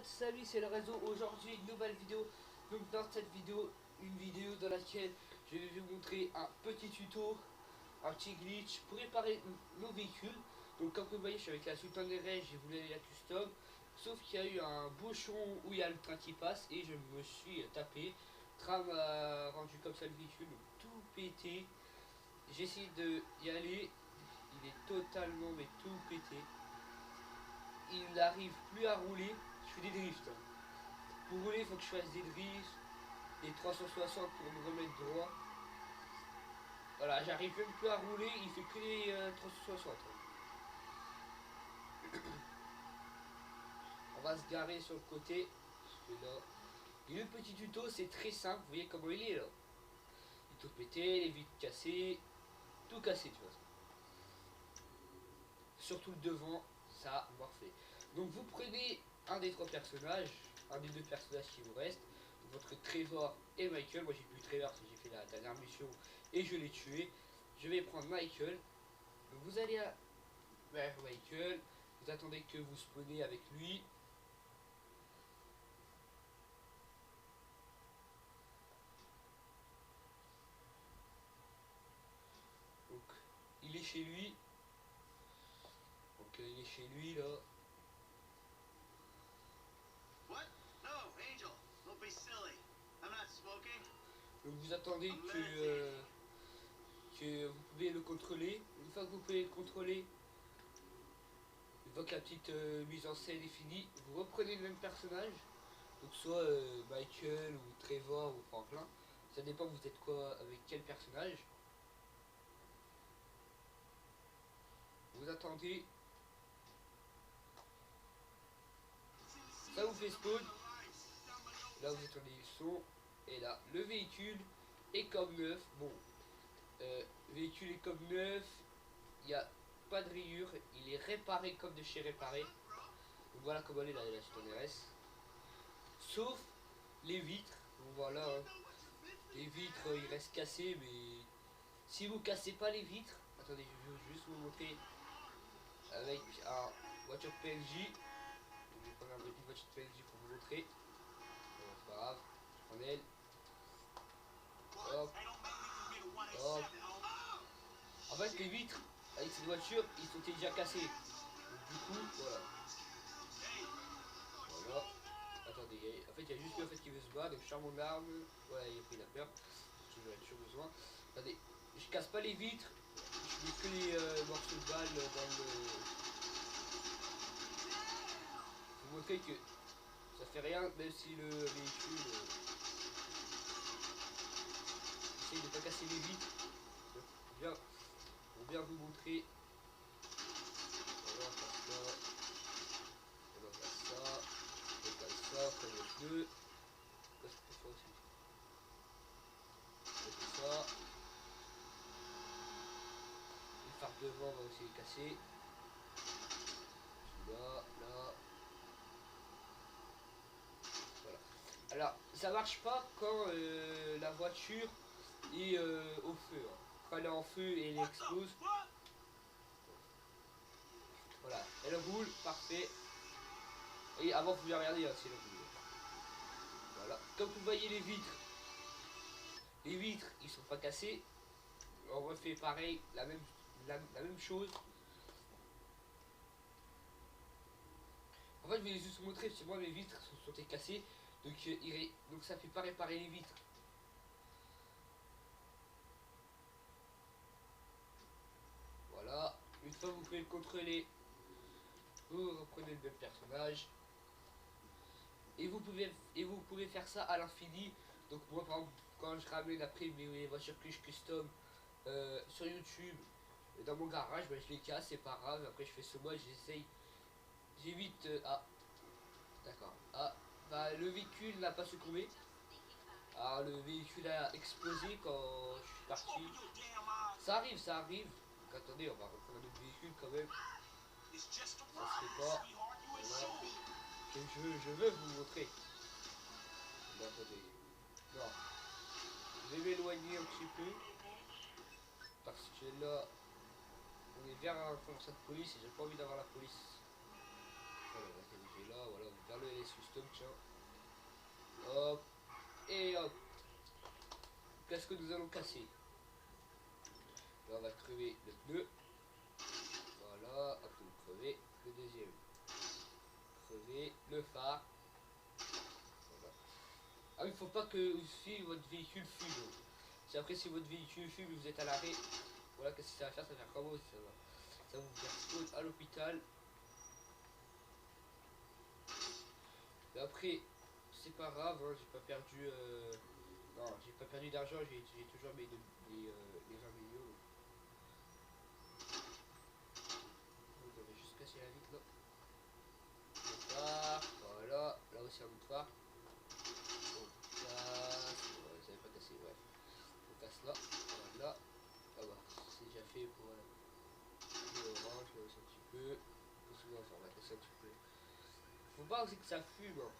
salut, c'est le réseau. Aujourd'hui, une nouvelle vidéo. Donc dans cette vidéo, une vidéo dans laquelle je vais vous montrer un petit tuto, un petit glitch pour réparer nos véhicules. Donc comme vous voyez, je suis avec la Sultan des Raies, j'ai voulu la custom. Sauf qu'il y a eu un bouchon où il y a le train qui passe et je me suis tapé. Le train m'a rendu comme ça le véhicule, donc tout pété. J'ai essayé de y aller, il est totalement mais tout pété. Il n'arrive plus à rouler, je fais des drifts. Pour rouler, il faut que je fasse des drifts, des 360 pour me remettre droit. Voilà, j'arrive même plus à rouler, il fait que les 360. On va se garer sur le côté, parce que là, et le petit tuto, c'est très simple, vous voyez comment il est là. Il est tout pété, les vitres cassées, tout cassé de toute façon. Surtout le devant, ça morflé. Donc vous prenez un des trois personnages, un des deux personnages qui vous restent, votre Trevor et Michael. Moi j'ai plus Trevor parce que j'ai fait la dernière mission et je l'ai tué. Je vais prendre Michael. Donc vous allez vers Michael, vous attendez que vous spawnez avec lui. Donc il est chez lui. Donc il est chez lui là. Donc vous attendez que vous pouvez le contrôler. Une fois que vous pouvez le contrôler, une fois que la petite mise en scène est finie, vous reprenez le même personnage. Donc soit Michael ou Trevor ou Franklin. Ça dépend vous êtes quoi avec quel personnage. Vous attendez. Ça vous fait spawn. Là vous êtes en élection. Et là, le véhicule est comme neuf. Bon, véhicule est comme neuf. Il n'y a pas de rayures. Il est réparé comme de chez réparé. Donc voilà comment elle est la Sultan des Raies. Sauf les vitres. Donc voilà. Hein. Les vitres, ils restent cassés. Mais si vous cassez pas les vitres. Attendez, je vais juste vous montrer. Avec un voiture PNJ. Je vais prendre une voiture PNJ pour vous montrer. Bon, c'est pas grave. Je prends elle. Hop. Hop. En fait, les vitres avec cette voiture, ils sont déjà cassés. Donc, du coup, voilà. Voilà. Attendez, en fait, il y a juste le fait qu'il veut se battre. Donc, je sors mon arme. Voilà, il a pris la peur. J'en ai toujours besoin. Attendez, je casse pas les vitres. Je mets que les morceaux de balles dans le. Pour montrer que ça fait rien, même si le véhicule essaye de pas casser les vitres. Bien, pour bien vous montrer. On va faire ça. On va faire ça. On va faire ça, comme le feu. Là, je peux faire aussi. On fait ça. Le phare devant va aussi les casser. Là, là. Voilà. Alors, ça marche pas quand la voiture est au feu. Hein. Quand elle est en feu et elle explose. Voilà, elle roule, parfait. Et avant, vous pouvez regarder hein, si elle roule. Voilà. Comme vous voyez les vitres, ils sont pas cassés. On refait pareil, la même chose. En fait, je vais juste vous montrer, parce que moi, mes vitres sont cassées. Donc ça fait pas réparer les vitres. Voilà. Une fois que vous pouvez le contrôler, vous reprenez le même personnage. Et vous pouvez faire ça à l'infini. Donc moi, par exemple, quand je ramène après mes voitures que je custom sur YouTube, dans mon garage, bah, je les casse, c'est pas grave. Après, je fais ce mois, j'essaye. J'évite. Ah, d'accord. Ah, bah, le véhicule n'a pas succombé. Alors, le véhicule a explosé quand je suis parti. Ça arrive, ça arrive. Donc, attendez, on va reprendre un autre véhicule quand même. Ça se fait pas. Voilà. Je veux vous montrer. Mais attendez. Non. Je vais m'éloigner un petit peu. Parce que là, on est vers un commissariat de police et j'ai pas envie d'avoir la police. Voilà, là, voilà, vers le LS Custom. qu'est-ce que nous allons casser? Là, on va crever le pneu. Voilà, hop, vous crevez le deuxième. Crever le phare. Voilà. Ah, il faut pas que si votre véhicule fume. Si après, si votre véhicule fume et vous êtes à l'arrêt, voilà, qu'est-ce que ça va faire? Ça va faire comment? Ça va vous faire spawn à l'hôpital. Et après, c'est pas grave, hein, j'ai pas perdu. Non, j'ai pas perdu d'argent, j'ai toujours les 20 millions. Donc, on va juste casser la vitre là. Le phare, voilà, là aussi un autre phare. On casse, ouais, ça n'avait pas cassé, bref. On casse là, voilà. Ah bah, c'est déjà fait pour l'orange, là aussi un petit peu. Souvent, on va casser un petit peu. Faut pas aussi que ça fume. Hein.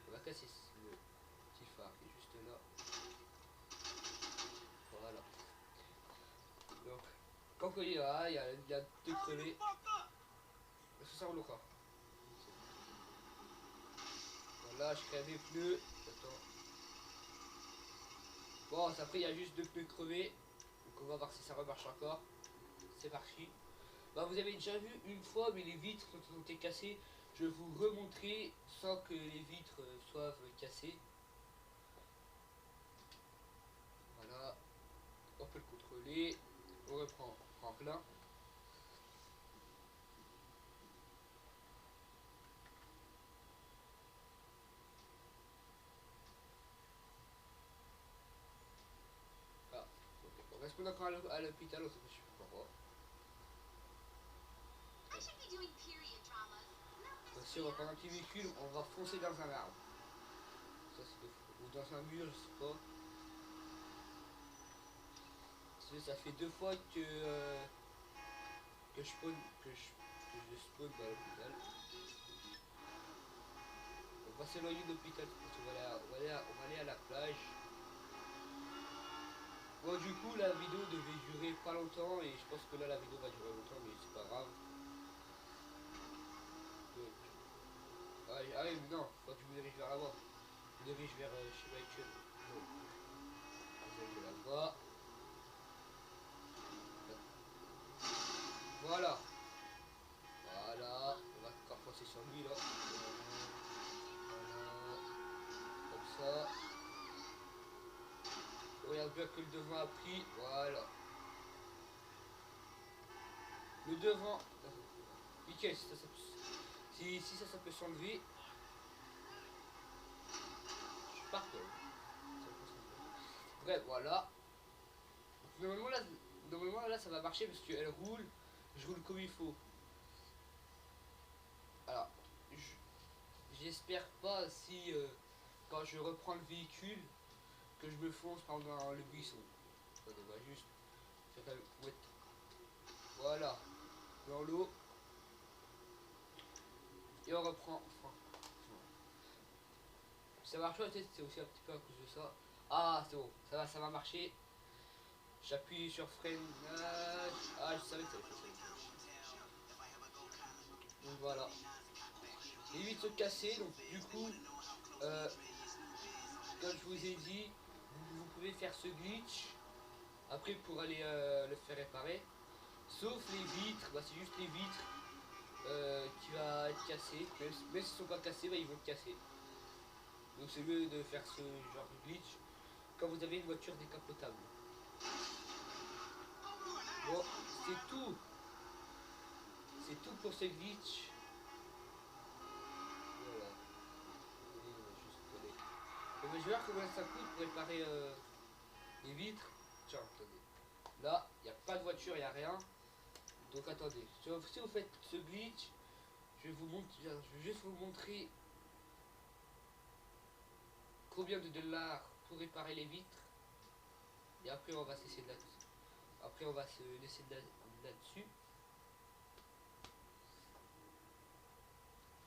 On va casser le petit phare qui est juste là. Voilà. Donc, quand il y a, il y a deux crevés. Ça roule encore. Voilà, je crée mes pneus. Attends. Bon, après il y a juste deux pneus crevés. Donc on va voir si ça remarche encore. C'est parti. Bah, vous avez déjà vu une fois, mais les vitres ont été cassées. Je vais vous remontrer sans que les vitres soient cassées. Voilà. On peut le contrôler. On reprend en plein. Ah, ok. On reste encore à l'hôpital, on se fait pourquoi. Si on va prendre un petit véhicule, on va foncer dans un arbre. Ça c'est ou dans un mur, je sais pas. Ça fait deux fois que je spawn que je spawn dans l'hôpital. On va s'éloigner de l'hôpital parce qu'on va aller à la plage. Bon, du coup la vidéo devait durer pas longtemps et je pense que là la vidéo va durer longtemps, mais c'est pas grave. Donc, ah oui, mais non, faut que je me dirige vers là-bas. Je me dirige vers chez Michael. Donc, vous allez là-bas. Voilà. Voilà. On va encore passer sur lui là. Voilà. Comme ça. On regarde bien que le devant a pris. Voilà. Le devant. Nickel, si ça peut s'enlever. Je pars. Bref, voilà. Normalement là ça va marcher parce qu'elle roule. Je roule comme il faut. Alors, j'espère pas si quand je reprends le véhicule que je me fonce pendant le buisson. On va juste faire un... Voilà. Dans l'eau. Et on reprend. Enfin, ça marche pas, peut-être c'est aussi un petit peu à cause de ça. Ah, c'est bon, ça va marcher. J'appuie sur freinage. Ah, je savais que ça allait faire. Donc voilà. Les vitres sont cassées, donc du coup, comme je vous ai dit, vous pouvez faire ce glitch. Après, pour aller le faire réparer. Sauf les vitres, bah, c'est juste les vitres qui va être cassé. Même s'ils ne sont pas cassés, bah, ils vont être cassés. Donc c'est mieux de faire ce genre de glitch quand vous avez une voiture décapotable. Bon, c'est tout. C'est tout pour ce glitch. Voilà. On va juste coller. Je vais voir combien ça coûte pour réparer les vitres. Tiens, attendez. Là, il n'y a pas de voiture, il n'y a rien. Donc attendez. Si vous faites ce glitch, je vais juste vous montrer combien de dollars pour réparer les vitres. Et après on va se laisser là-dessus. Après on va se laisser là-dessus.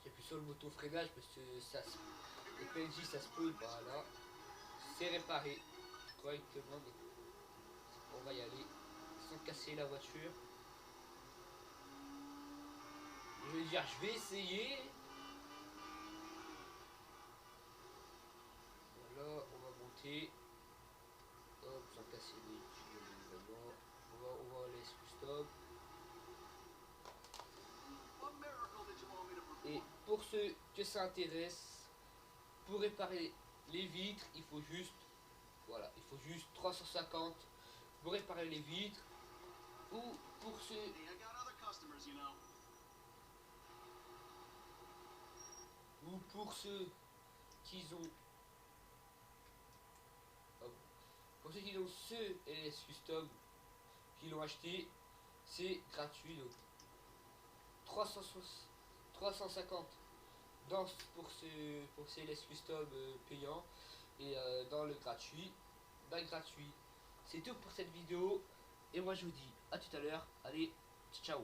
J'appuie sur le bouton freinage parce que ça le PNJ ça se peut, voilà. C'est réparé correctement. Donc on va y aller sans casser la voiture. Je vais dire je vais essayer. Voilà, on va monter. pour ceux que ça intéresse, pour réparer les vitres, il faut juste, voilà, il faut juste 350 pour réparer les vitres. Ou pour ceux qui ont pour ceux qui ont ce LS Custom qui l'ont acheté, c'est gratuit. Donc 350 dans, pour ces LS Custom payants et dans le gratuit, gratuit. C'est tout pour cette vidéo et moi je vous dis à tout à l'heure. Allez, ciao.